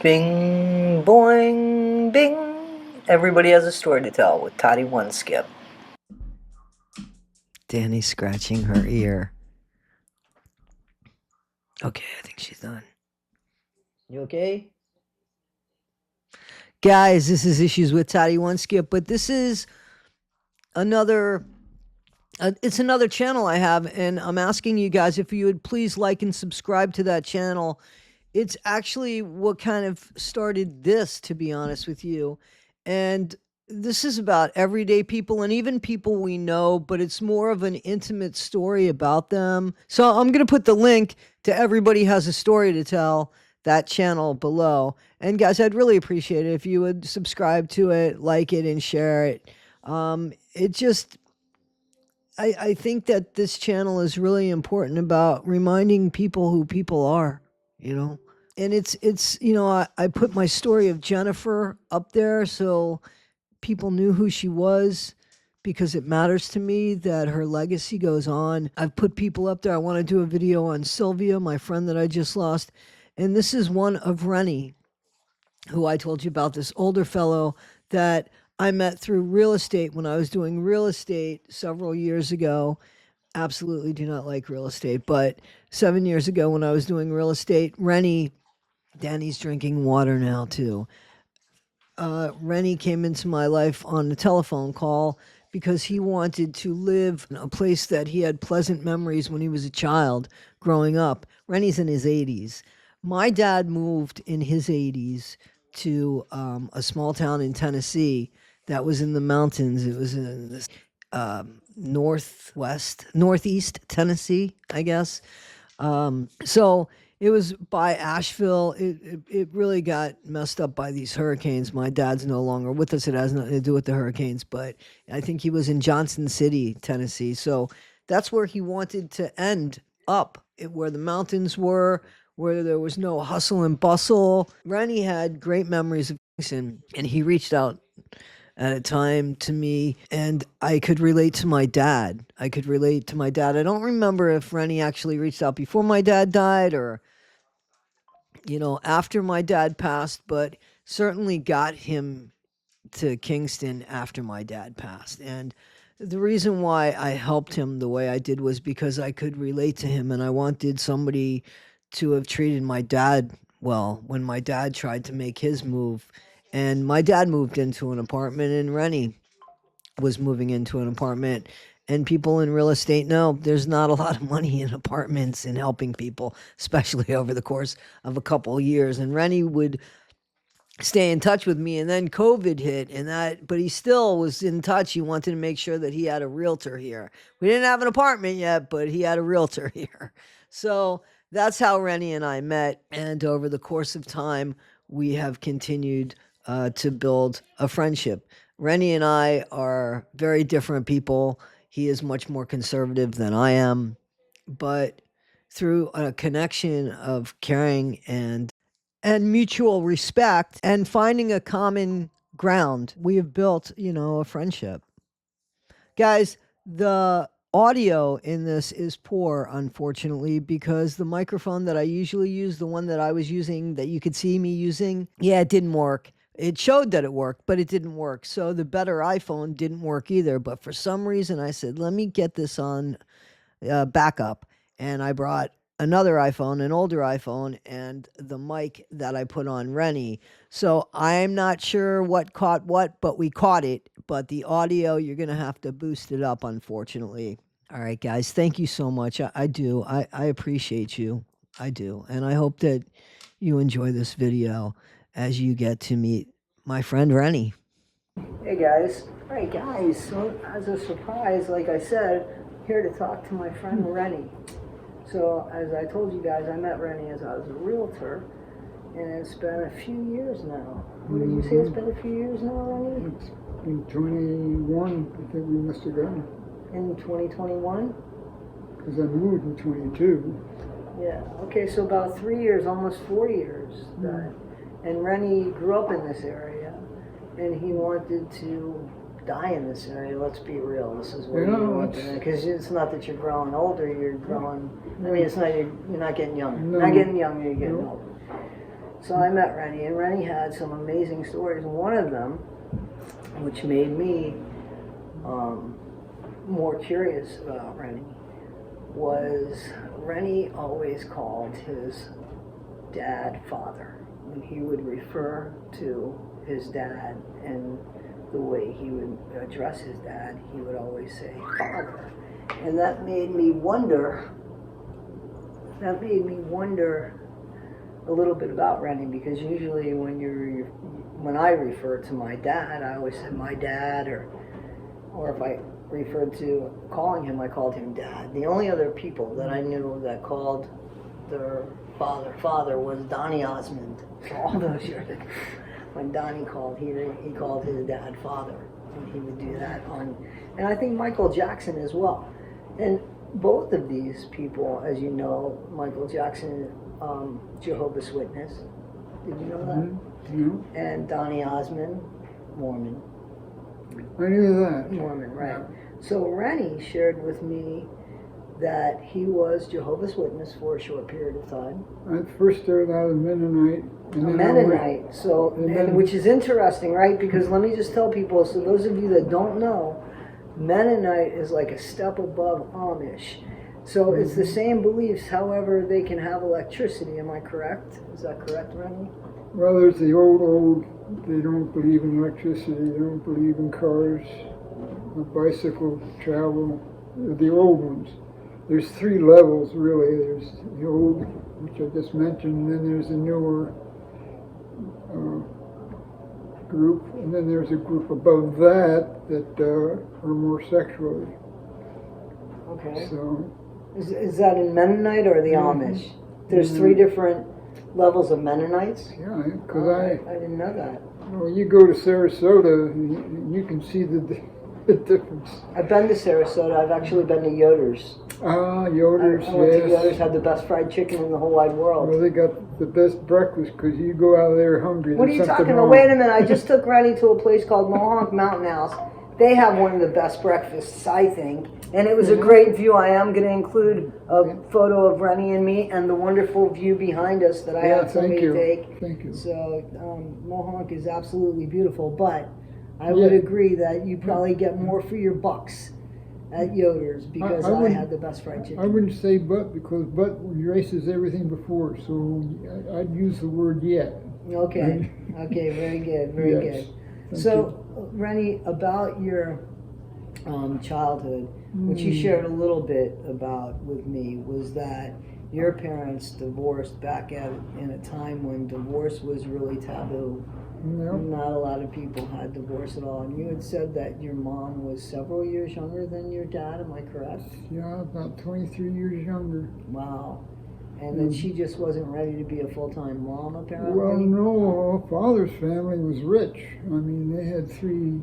Bing, boing, bing. Everybody has a story to tell with Toddie One Skip. Danny's scratching her ear. Okay, I think she's done. You okay? Guys, this is Issues with Toddie One Skip, but this is another it's another channel I have, and I'm asking you guys if you would please like and subscribe to that channel. It's actually what kind of started this, to be honest with you. And this is about everyday people and even people we know, but it's more of an intimate story about them. So I'm going to put the link to Everybody Has a Story to Tell, that channel below. And guys, I'd really appreciate it if you would subscribe to it, like it, and share it. It just, I think that this channel is really important about reminding people who people are, you know? And it's I put my story of Jennifer up there so people knew who she was, because it matters to me that her legacy goes on. I've put people up there. I want to do a video on Sylvia, my friend that I just lost. And this is one of Renny, who I told you about, this older fellow that I met through real estate when I was doing real estate several years ago. Absolutely do not like real estate, but 7 years ago when I was doing real estate, Renny, Danny's drinking water now too. Rennie came into my life on a telephone call because he wanted to live in a place that he had pleasant memories when he was a child growing up. Rennie's in his 80s. My dad moved in his 80s to a small town in Tennessee that was in the mountains. It was in this northeast Tennessee, I guess. So it was by Asheville. It really got messed up by these hurricanes. My dad's no longer with us. It has nothing to do with the hurricanes, but I think he was in Johnson City, Tennessee. So that's where he wanted to end up, where the mountains were, where there was no hustle and bustle. Rennie had great memories of Kingston, and he reached out at a time to me, and I could relate to my dad. I don't remember if Rennie actually reached out before my dad died or, after my dad passed, but certainly got him to Kingston after my dad passed. And the reason why I helped him the way I did was because I could relate to him, and I wanted somebody to have treated my dad well when my dad tried to make his move. And my dad moved into an apartment, and Rennie was moving into an apartment. And people in real estate know there's not a lot of money in apartments and helping people, especially over the course of a couple of years. And Rennie would stay in touch with me, and then COVID hit, but he still was in touch. He wanted to make sure that he had a realtor here. We didn't have an apartment yet, but he had a realtor here. So that's how Rennie and I met. And over the course of time, we have continued to build a friendship. Rennie and I are very different people. He is much more conservative than I am, but through a connection of caring and mutual respect and finding a common ground, we have built, a friendship. Guys, the audio in this is poor, unfortunately, because the microphone that I usually use, the one that I was using, that you could see me using, it didn't work. It showed that it worked, but it didn't work. So the better iPhone didn't work either. But for some reason, I said, let me get this on backup. And I brought another iPhone, an older iPhone, and the mic that I put on Rennie. So I'm not sure what caught what, but we caught it. But the audio, you're going to have to boost it up, unfortunately. All right, guys, thank you so much. I do. I appreciate you. I do. And I hope that you enjoy this video as you get to meet my friend Rennie. Hey guys. All right, guys. So as a surprise, like I said, here to talk to my friend Rennie. So as I told you guys, I met Rennie as I was a realtor, and it's been a few years now. What did you say? It's been a few years now, Rennie? It's been 21. I think we must have gone. In 2021? Because I moved in 22. Yeah. Okay, so about 3 years, almost 4 years. And Rennie grew up in this area, and he wanted to die in this area. Let's be real. This is where you want to, because it's not that you're growing older. You're growing. I mean, it's not you're not getting younger. No. Not getting younger. You're getting older. So I met Rennie, and Rennie had some amazing stories. One of them, which made me more curious about Rennie, was Rennie always called his dad father. When he would refer to his dad and the way he would address his dad, he would always say father. And that made me wonder a little bit about Rennie, because usually when I refer to my dad, I always said my dad, or if I referred to calling him, I called him dad. The only other people that I knew that called their father was Donnie Osmond. All those years, when Donnie called, he called his dad father, and he would do that and I think Michael Jackson as well. And both of these people, as you know, Michael Jackson, Jehovah's Witness. Did you know that? Mm-hmm. And Donnie Osmond, Mormon. I knew that. Mormon, right. Yeah. So Rennie shared with me that he was Jehovah's Witness for a short period of time. I first started out as Mennonite. And A then Mennonite. So, and then- which is interesting, right? Because let me just tell people, so those of you that don't know, Mennonite is like a step above Amish. So it's the same beliefs, however, they can have electricity. Am I correct? Is that correct, Rennie? Well, there's the old, they don't believe in electricity, they don't believe in cars, bicycle travel, the old ones. There's three levels, really. There's the old, which I just mentioned, and then there's a newer group, and then there's a group above that are more secular. Okay. So, Is that in Mennonite or the Amish? There's three different levels of Mennonites? yeah, because I didn't know that. when you go to Sarasota, you can see the difference. I've been to Sarasota. I've actually been to Yoder's. Ah, Yoder's, I went to yes. Yoder's, had the best fried chicken in the whole wide world. Well, they got the best breakfast because you go out of there hungry. What are you There's something talking about? wrong. Wait a minute. I just took Rennie to a place called Mohonk Mountain House. They have one of the best breakfasts, I think. And it was a great view. I am going to include a photo of Rennie and me and the wonderful view behind us that I had somebody take. Thank you. So Mohonk is absolutely beautiful. But I would agree that you probably get more for your bucks at Yoder's because I had the best fried chicken. I wouldn't say but because but erases everything before, so I'd use the word yet. Okay. Okay. Very good. Very Yes. good. Thank So, Rennie, about your childhood, which you shared a little bit about with me, was that your parents divorced back in a time when divorce was really taboo. Yeah. Not a lot of people had divorce at all. And you had said that your mom was several years younger than your dad. Am I correct? Yeah, about 23 years younger. Wow. And that she just wasn't ready to be a full-time mom, apparently? Well, no, father's family was rich. I mean, they had three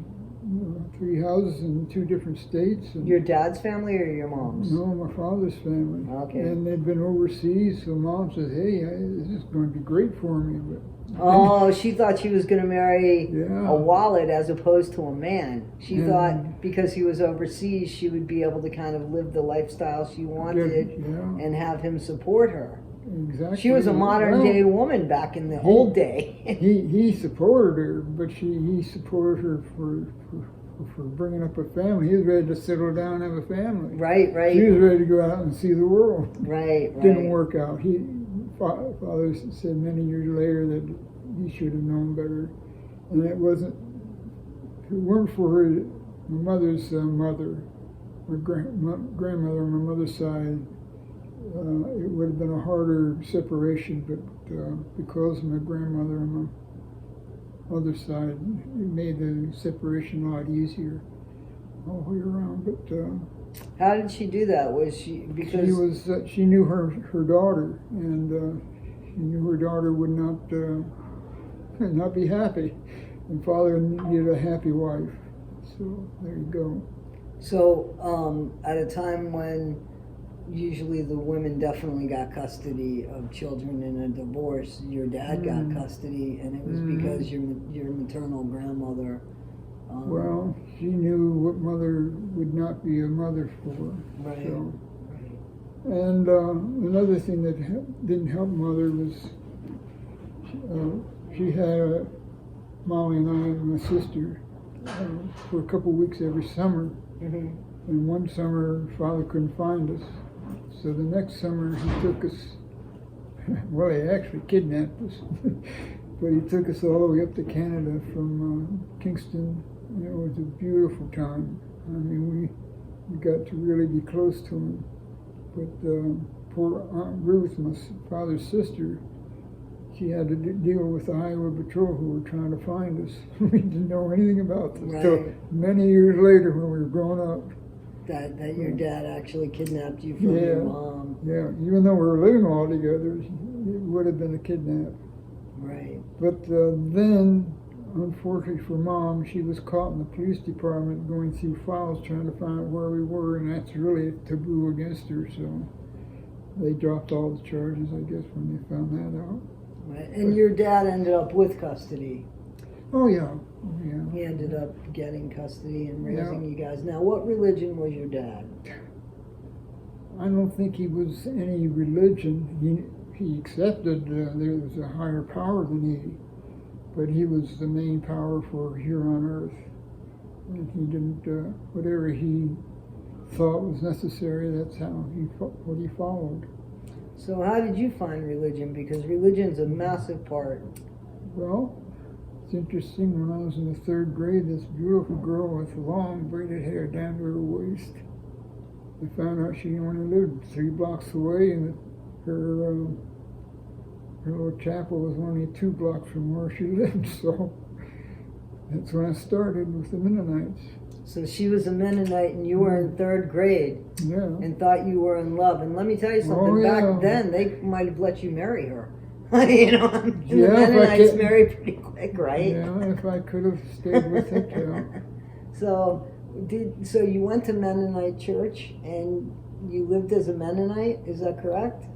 houses in 2 different states. And Your dad's family or your mom's? no, my father's family. Okay. And they'd been overseas, so mom said, hey, this is going to be great for me. But Oh, she thought she was going to marry Yeah. a wallet as opposed to a man. She Yeah. thought because he was overseas, she would be able to kind of live the lifestyle she wanted Yeah, and have him support her. exactly. She was a modern day woman back in the old day. He supported her, but he supported her for bringing up a family. He was ready to settle down and have a family. Right, She right, was ready to go out and see the world. right, Didn't right. work out. Father said many years later that he should have known better, and it wasn't. If it weren't for her, my mother's mother, my grandmother on my mother's side, it would have been a harder separation. But because of my grandmother on my mother's side, it made the separation a lot easier all the way around. But How did she do that? Was she because she knew her daughter, and she knew her daughter would not be happy, and father needed a happy wife. So there you go. so at a time when usually the women definitely got custody of children in a divorce, your dad got custody, and it was because your maternal grandmother. Well, she knew what mother would not be a mother for. Right. So. And another thing that didn't help mother was she had Molly and I and my sister for a couple of weeks every summer. Mm-hmm. And one summer, Father couldn't find us. So the next summer, he took us, well, he actually kidnapped us, but he took us all the way up to Canada from Kingston. And it was a beautiful time. I mean, we got to really be close to him. But poor Aunt Ruth, my father's sister, she had to deal with the Highway Patrol who were trying to find us. We didn't know anything about this until many years later when we were grown up. That your dad actually kidnapped you from your mom. Yeah, even though we were living all together, it would have been a kidnap. Right. But then, unfortunately for Mom, she was caught in the police department going through files trying to find out where we were, and that's really a taboo against her, so they dropped all the charges, I guess, when they found that out. Right. And your dad ended up with custody. Oh, yeah. He ended up getting custody and raising you guys. Now, what religion was your dad? I don't think he was any religion. He accepted there was a higher power than he, but he was the main power for here on earth. And he didn't, whatever he thought was necessary, that's what he followed. So how did you find religion? Because religion's a massive part. Well, it's interesting, when I was in the 3rd grade, this beautiful girl with long braided hair down to her waist, I found out she only lived 3 blocks away, and her little chapel was only 2 blocks from where she lived, so that's when I started with the Mennonites. So she was a Mennonite and you were in 3rd grade and thought you were in love. And let me tell you something, back then they might have let you marry her. You know, the Mennonites marry pretty quick, right? Yeah, if I could have stayed with it, yeah. So you went to Mennonite church and you lived as a Mennonite, is that correct?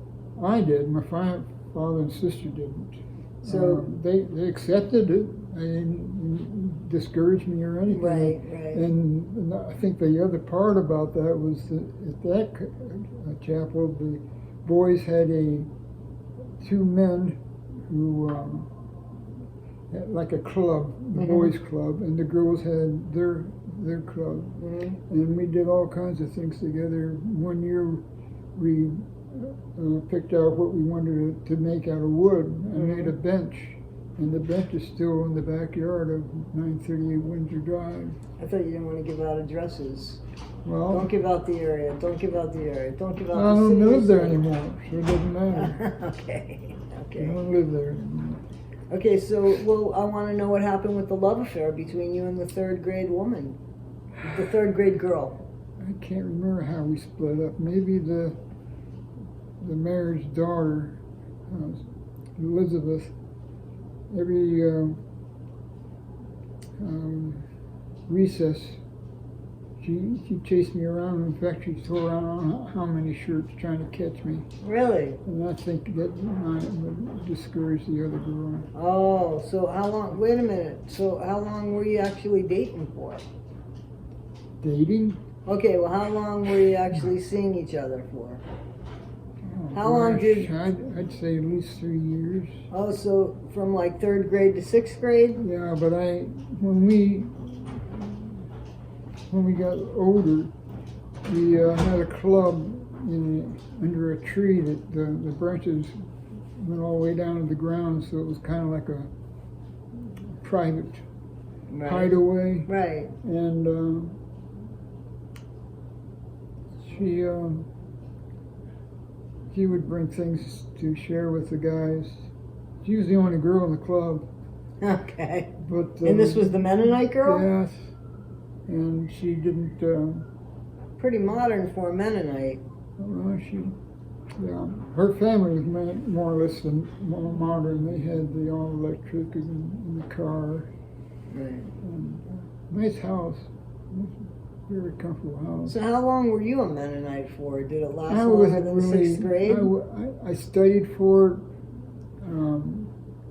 I did. My father and sister didn't. So they accepted it. They didn't discourage me or anything. Right. And I think the other part about that was that at that chapel, the boys had 2 men who had like a club, the boys' club, and the girls had their club. Mm-hmm. And we did all kinds of things together. One year we picked out what we wanted to make out of wood and made a bench. And the bench is still in the backyard of 938 Windsor Drive. I thought you didn't want to give out addresses. Well, don't give out the area. Don't give out the area. Don't give out the city. I don't live there anymore, so it doesn't matter. Okay. I don't live there anymore. Okay, so, I want to know what happened with the love affair between you and the 3rd grade woman, the 3rd grade girl. I can't remember how we split up. Maybe the mayor's daughter, Elizabeth, every recess, she chased me around. In fact, she tore around how many shirts trying to catch me. Really? And I think that would discourage the other girl. Oh, so how long, wait a minute, so how long were you actually dating for? Dating? Okay, well, how long were you actually seeing each other for? How long did... I'd say at least 3 years. Oh, so from like 3rd grade to 6th grade? Yeah, but when we got older, we had a club under a tree that the branches went all the way down to the ground, so it was kind of like a private hideaway. Right. And she would bring things to share with the guys. She was the only girl in the club. Okay. But and this was the Mennonite girl? Yes. And she didn't... pretty modern for a Mennonite. Her family was more or less more modern. They had the all-electric in the car. Right. And nice house. Very comfortable house. So how long were you a Mennonite for? Did it last longer than 6th grade? I studied for it,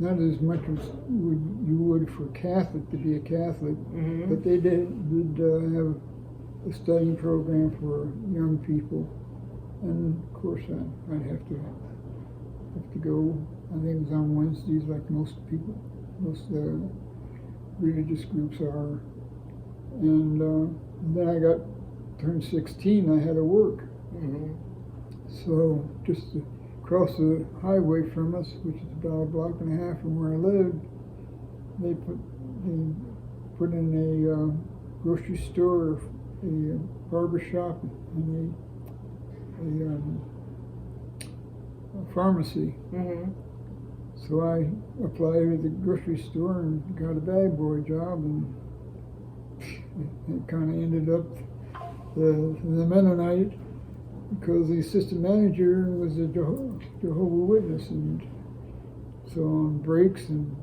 not as much as you would for Catholic, to be a Catholic, but they did have a studying program for young people. And of course I'd have to go I think it was on Wednesdays, like most people, most religious groups are. And then I turned 16. I had to work. Mm-hmm. So just across the highway from us, which is about a block and a half from where I lived, they put in a grocery store, a barber shop, and a pharmacy. Mm-hmm. So I applied at the grocery store and got a bag boy job, and it kind of ended up the Mennonite, because the assistant manager was a Jehovah's Witness, and so on breaks and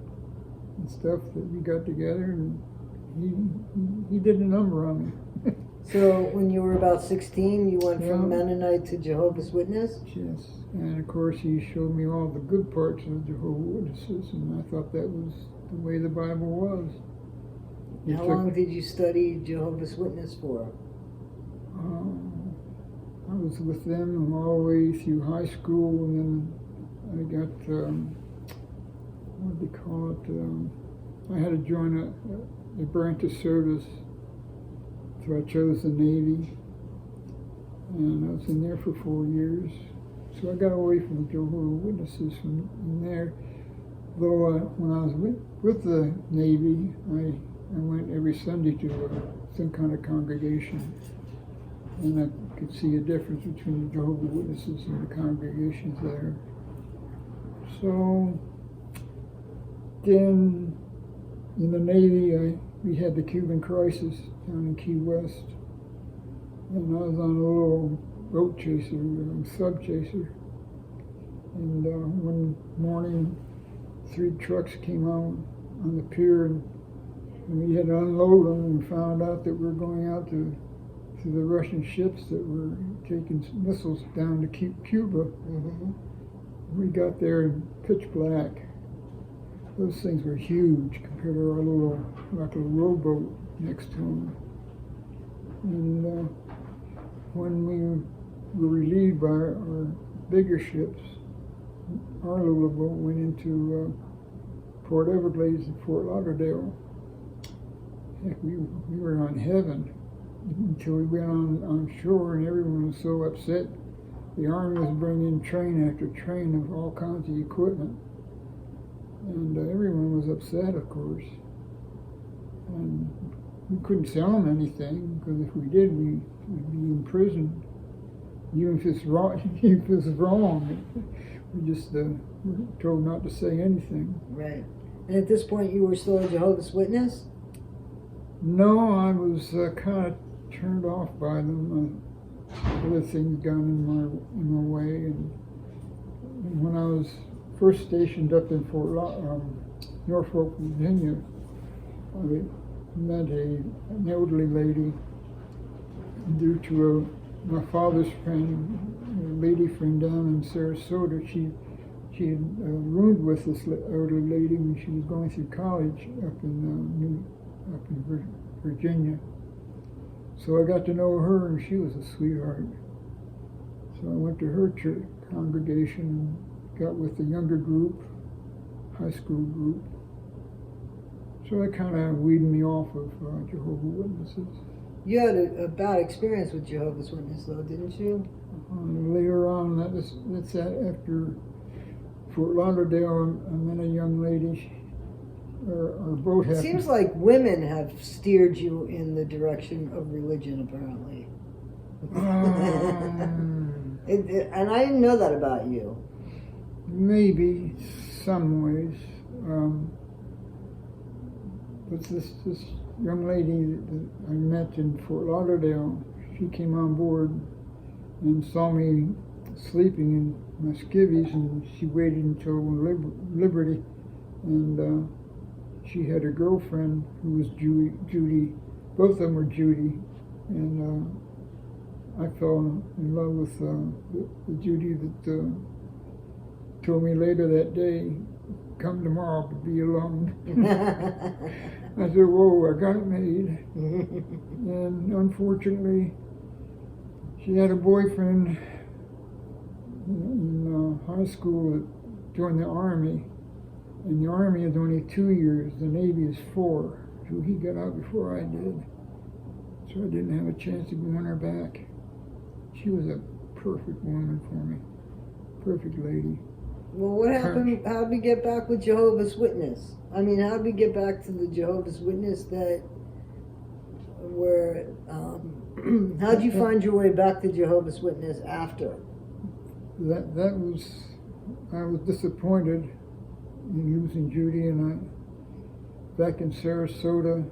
stuff that we got together, and he did a number on me. So when you were about 16, you went from Yeah. Mennonite to Jehovah's Witness? Yes, and of course he showed me all the good parts of the Jehovah's Witnesses, and I thought that was the way the Bible was. How long did you study Jehovah's Witness for? I was with them all the way through high school, and then I got, what do they call it? I had to join a branch of service, so I chose the Navy, and I was in there for 4 years. So I got away from the Jehovah's Witnesses from there. Though when I was with the Navy, I went every Sunday to some kind of congregation, and I could see a difference between the Jehovah's Witnesses and the congregations there. So then in the Navy, we had the Cuban crisis down in Key West, and I was on a little boat chaser, sub chaser, and one morning 3 trucks came out on the pier, and we had to unload them, and found out that we were going out to the Russian ships that were taking missiles down to Cuba. Mm-hmm. We got there in pitch black. Those things were huge compared to our little, like a rowboat next to them. And when we were relieved by our bigger ships, our little boat went into Port Everglades and Fort Lauderdale. Heck, we were on heaven until we went on shore, and everyone was so upset. The Army was bringing train after train of all kinds of equipment, and everyone was upset, of course. And we couldn't sell them anything, because if we did, we'd be imprisoned. Even if it's wrong, even if it's wrong, we just were told not to say anything. Right. And at this point, you were still a Jehovah's Witness? No, I was kind of turned off by them. Other things got in my way, and when I was first stationed up in Norfolk, Virginia, I met an elderly lady due to my father's friend, a lady friend down in Sarasota. She had roomed with this elderly lady when she was going through college up in Virginia. So I got to know her, and she was a sweetheart. So I went to her church congregation and got with the younger group, high school group. So that kind of weeded me off of Jehovah's Witnesses. You had a bad experience with Jehovah's Witness, though, didn't you? Later on, that's after Fort Lauderdale, I met a young lady. Our boat happened. It seems like women have steered you in the direction of religion, apparently. And I didn't know that about you. Maybe some ways. But this young lady that I met in Fort Lauderdale, she came on board and saw me sleeping in my skivvies, and she waited until Liberty, and she had a girlfriend who was Judy. Both of them were Judy, and I fell in love with the Judy that told me later that day, "Come tomorrow, but be alone." I said, "Whoa, I got it made." And unfortunately, she had a boyfriend in high school that joined the Army, and the Army is only 2 years, the Navy is 4. So he got out before I did. So I didn't have a chance to win her back. She was a perfect woman for me. Perfect lady. Well, what happened? How did we get back with Jehovah's Witness? I mean, how did we get back to the Jehovah's Witness that were, how'd you find your way back to Jehovah's Witness after? That was, I was disappointed in losing Judy, and back in Sarasota,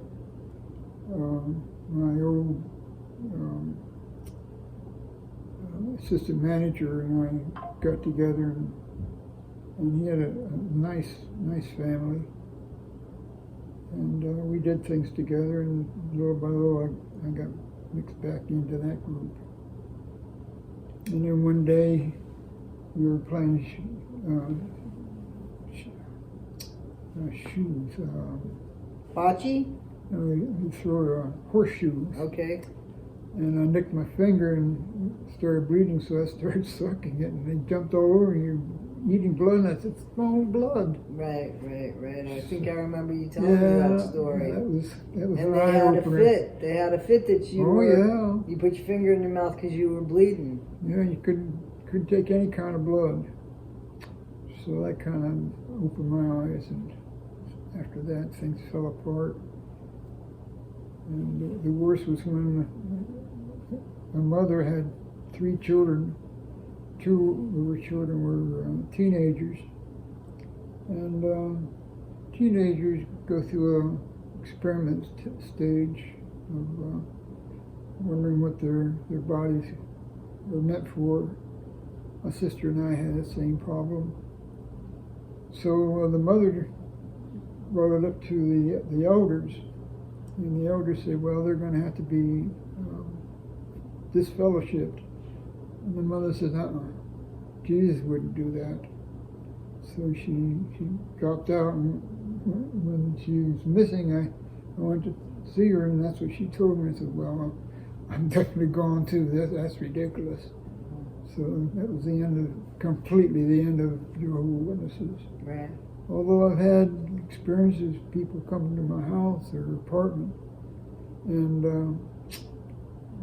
my old assistant manager and I got together, and he had a nice family, and we did things together, and little by little I got mixed back into that group. And then one day we were playing shoes. Bocce? We throw horseshoes. Okay. And I nicked my finger and started bleeding, so I started sucking it, and they jumped all over me, eating blood, and I said, "It's my own blood." Right. I think I remember you telling me that story. That was and an they had eye-opener. a fit. They had a fit that you you put your finger in your mouth because you were bleeding. Yeah, you couldn't take any kind of blood. So that kind of opened my eyes, and after that, things fell apart. And the worst was when my mother had 3 children. 2 of her children were teenagers. And teenagers go through a experiment stage of wondering what their bodies were meant for. My sister and I had the same problem. So the mother brought it up to the elders, and the elders said, well, they're going to have to be disfellowshipped. And the mother said, Jesus wouldn't do that. So she dropped out, and when she was missing, I went to see her, and that's what she told me. I said, well, I'm definitely gone too. That's ridiculous. So that was completely the end of Jehovah's Witnesses. Right. Although I've had experiences, people coming to my house or apartment, and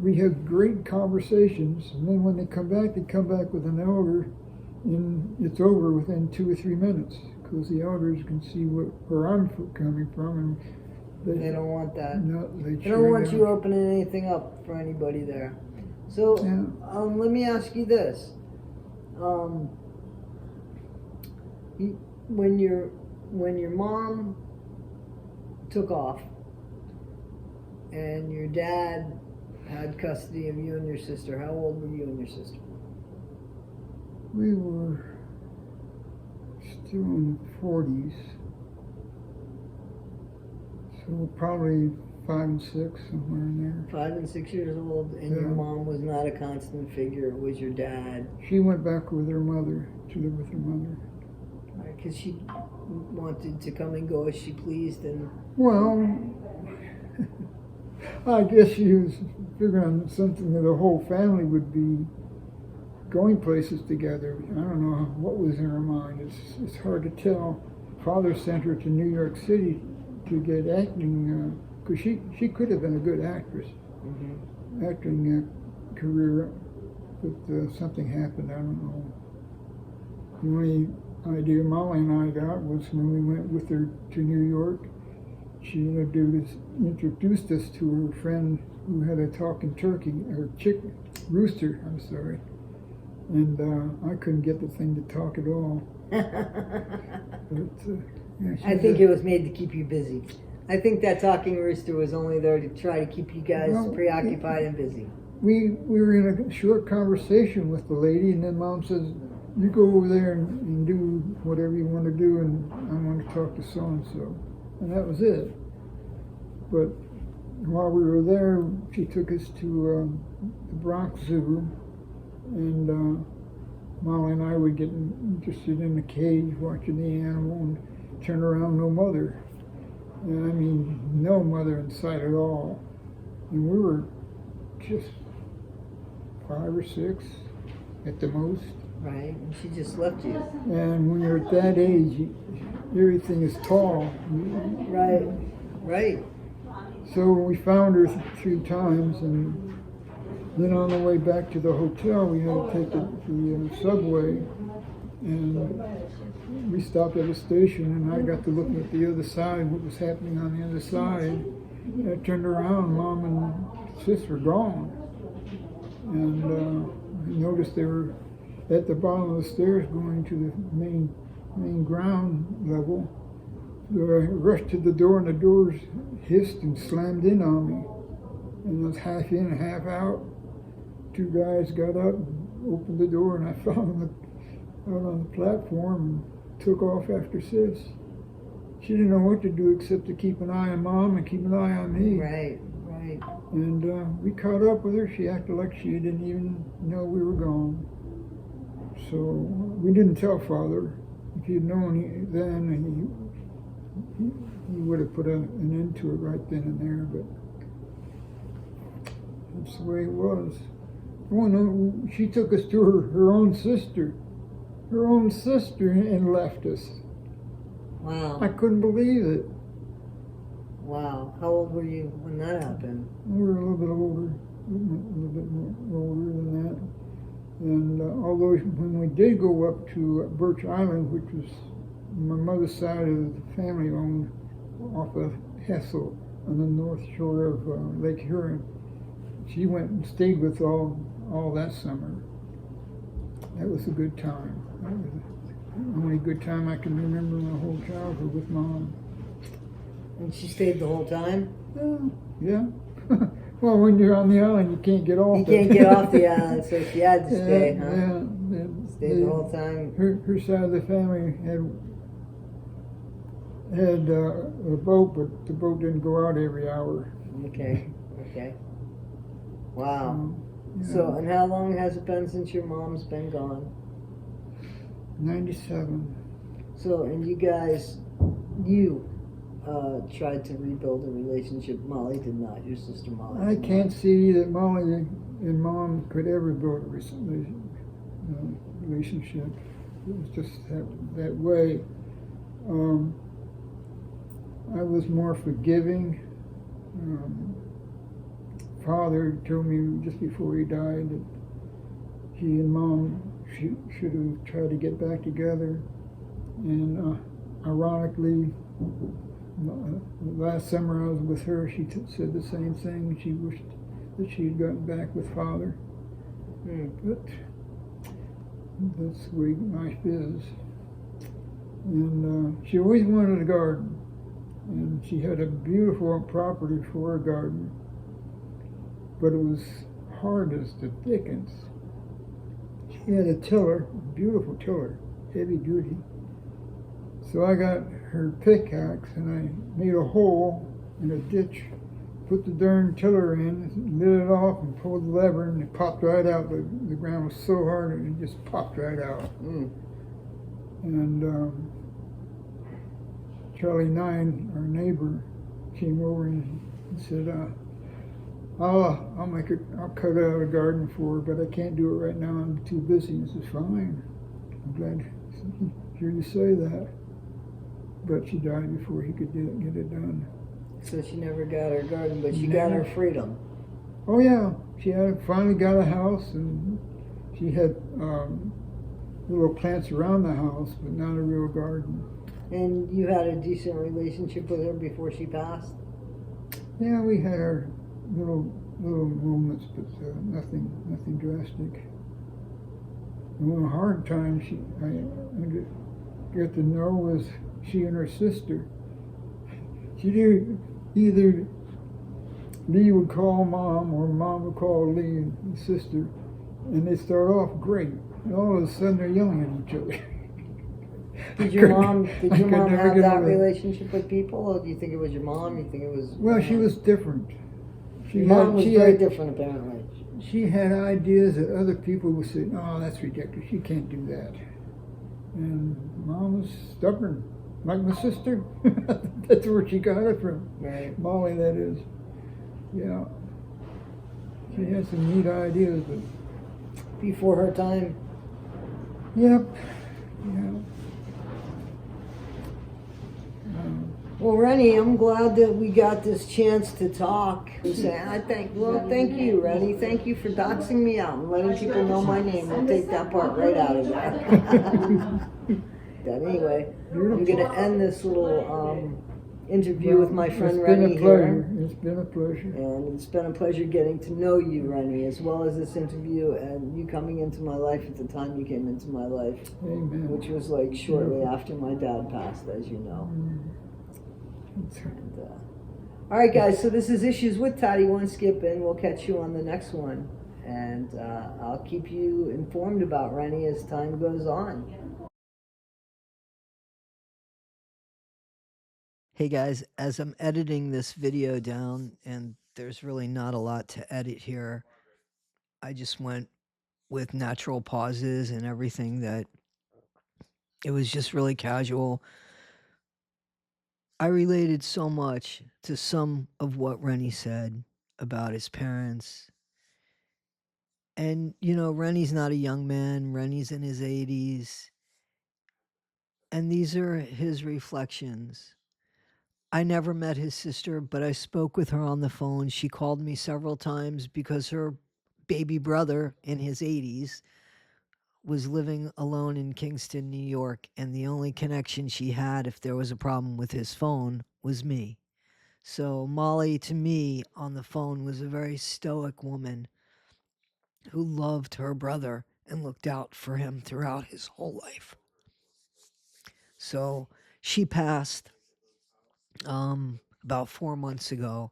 we have great conversations, and then when they come back with an elder, and it's over within 2 or 3 minutes, because the elders can see where I'm coming from, and they don't want that. No, they don't want you opening anything up for anybody there. So let me ask you this: when your mom took off, and your dad had custody of you and your sister, how old were you and your sister? We were still in the 40s, so probably 5 and 6, somewhere in there. 5 and 6 years old, and your mom was not a constant figure. It was your dad. She went back with her mother to live with her mother. Because she wanted to come and go as she pleased, and well, I guess she was figuring on something that the whole family would be going places together. I don't know what was in her mind. It's hard to tell. Father sent her to New York City to get acting, because she could have been a good actress, acting career, but something happened. I don't know. The only idea Molly and I got was when we went with her to New York. She introduced us to her friend who had a talking turkey, or rooster, I'm sorry. And I couldn't get the thing to talk at all. But, I think it was made to keep you busy. I think that talking rooster was only there to try to keep you guys preoccupied and busy. We were in a short conversation with the lady, and then Mom says, you go over there and do whatever you want to do, and I want to talk to so-and-so. And that was it. But while we were there, she took us to the Bronx Zoo, and Molly and I would get interested in the cage, watching the animal, and turn around, no mother. And I mean, no mother in sight at all. And we were just 5 or 6 at the most. Right, and she just left you. And when you're at that age, everything is tall. Right, right. So we found her 3 times, and then on the way back to the hotel, we had to take the subway, and we stopped at a station, and I got to looking at the other side, what was happening on the other side. And I turned around, Mom and Sis were gone, and I noticed they were at the bottom of the stairs going to the main ground level. So I rushed to the door, and the doors hissed and slammed in on me. And I was half in and half out. 2 guys got up and opened the door, and I fell out on the platform and took off after Sis. She didn't know what to do except to keep an eye on Mom and keep an eye on me. Right, right. And we caught up with her. She acted like she didn't even know we were gone. So we didn't tell Father. If he'd known then, he would have put an end to it right then and there, but that's the way it was. Oh no, she took us to her own sister, and left us. Wow. I couldn't believe it. Wow. How old were you when that happened? We were a little bit older, a little bit more older than that. And although when we did go up to Birch Island, which was my mother's side of the family owned off of Hessel on the north shore of Lake Huron, she went and stayed with all that summer. That was a good time. That was the only good time I can remember my whole childhood with Mom. And she stayed the whole time? Yeah. Well, when you're on the island, you can't get off. You can't get off the island, so she had to stay, huh? Yeah. Stayed the whole time. Her side of the family had a boat, but the boat didn't go out every hour. Okay. Wow. Yeah. So, and how long has it been since your mom's been gone? 97. So, and you guys, tried to rebuild a relationship. Molly did not. Your sister Molly. I did can't not. see that Molly and Mom could ever build a relationship. It was just that way. I was more forgiving. Father told me just before he died that he and Mom should have tried to get back together. And ironically, last summer I was with her, she said the same thing. She wished that she had gotten back with Father. But that's the way life is. And she always wanted a garden. And she had a beautiful property for a garden. But it was hard as the dickens. She had a tiller, a beautiful tiller, heavy duty. So I got her pickaxe and I made a hole in a ditch, put the darn tiller in, lit it off and pulled the lever, and it popped right out. The ground was so hard it just popped right out. And Charlie Nine, our neighbor, came over and said, I'll cut out a garden for her, but I can't do it right now. I'm too busy. And I said, fine. I'm glad to hear you say that. But she died before he could get it done. So she never got her garden, but she got her freedom. Oh yeah, she finally got a house, and she had little plants around the house, but not a real garden. And you had a decent relationship with her before she passed? Yeah, we had our little moments, but nothing drastic. And one hard time I got to know was she and her sister. She knew either Lee would call Mom or Mom would call Lee and sister, and they start off great. And all of a sudden they're yelling at each other. Did your mom have that relationship with people, or do you think it was your mom? You think it was? Well, she was different. Your mom was very different, apparently. She had ideas that other people would say, "Oh, that's ridiculous. She can't do that." And Mom was stubborn, like my sister. That's where she got it from. Right. Molly, that is. Yeah. She had some neat ideas, but before her time. Yep. Yeah. Well, Rennie, I'm glad that we got this chance to talk. Thank you, Rennie. Thank you for doxing me out and letting people know my name. We'll take that part right out of there. But anyway, I'm going to end this little interview with my friend Rennie here. It's been a pleasure. And it's been a pleasure getting to know you, Rennie, as well as this interview and you coming into my life at the time you came into my life. Amen. Which was like shortly after my dad passed, as you know. And, all right, guys, so this is Issues with Toddie One Skip, and we'll catch you on the next one. And I'll keep you informed about Rennie as time goes on. Hey guys, as I'm editing this video down, and there's really not a lot to edit here, I just went with natural pauses and everything that it was just really casual. I related so much to some of what Rennie said about his parents. And, you know, Rennie's not a young man, Rennie's in his 80s. And these are his reflections. I never met his sister, but I spoke with her on the phone. She called me several times because her baby brother in his 80s was living alone in Kingston, New York, and the only connection she had if there was a problem with his phone was me. So Molly, to me, on the phone was a very stoic woman who loved her brother and looked out for him throughout his whole life. So she passed about 4 months ago,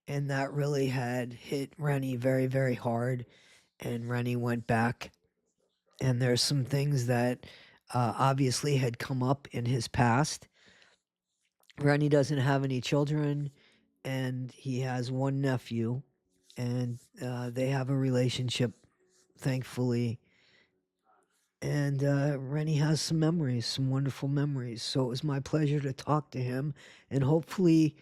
and that really had hit Rennie very, very hard. And Rennie went back, and there's some things that obviously had come up in his past. Rennie doesn't have any children, and he has one nephew, and they have a relationship, thankfully. And Rennie has some memories, some wonderful memories. So it was my pleasure to talk to him, and hopefully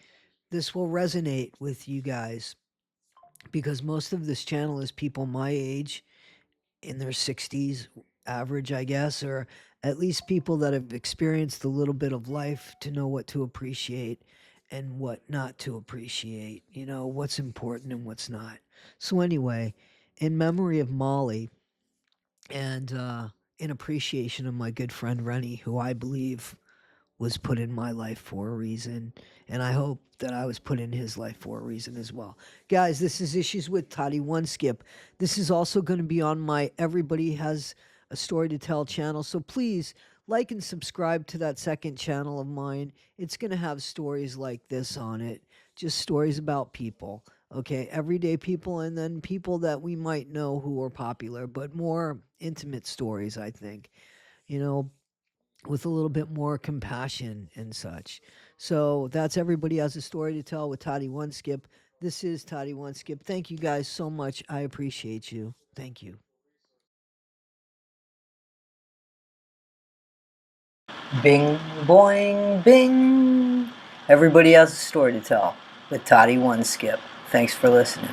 this will resonate with you guys, because most of this channel is people my age, in their 60s, average, I guess, or at least people that have experienced a little bit of life to know what to appreciate and what not to appreciate, you know, what's important and what's not. So anyway, in memory of Molly and in appreciation of my good friend Rennie, who I believe was put in my life for a reason, and I hope that I was put in his life for a reason as well. Guys, this is Issues with Toddie One Skip. This is also going to be on my Everybody Has a Story to Tell channel, so please like and subscribe to that second channel of mine. It's going to have stories like this on it, just stories about people, okay? Everyday people, and then people that we might know who are popular, but more intimate stories, I think. You know, with a little bit more compassion and such. So that's Everybody Has a Story to Tell with Toddie One Skip. This is Toddie One Skip. Thank you guys so much. I appreciate you. Thank you. Bing, boing, bing. Everybody has a story to tell with Toddie One Skip. Thanks for listening.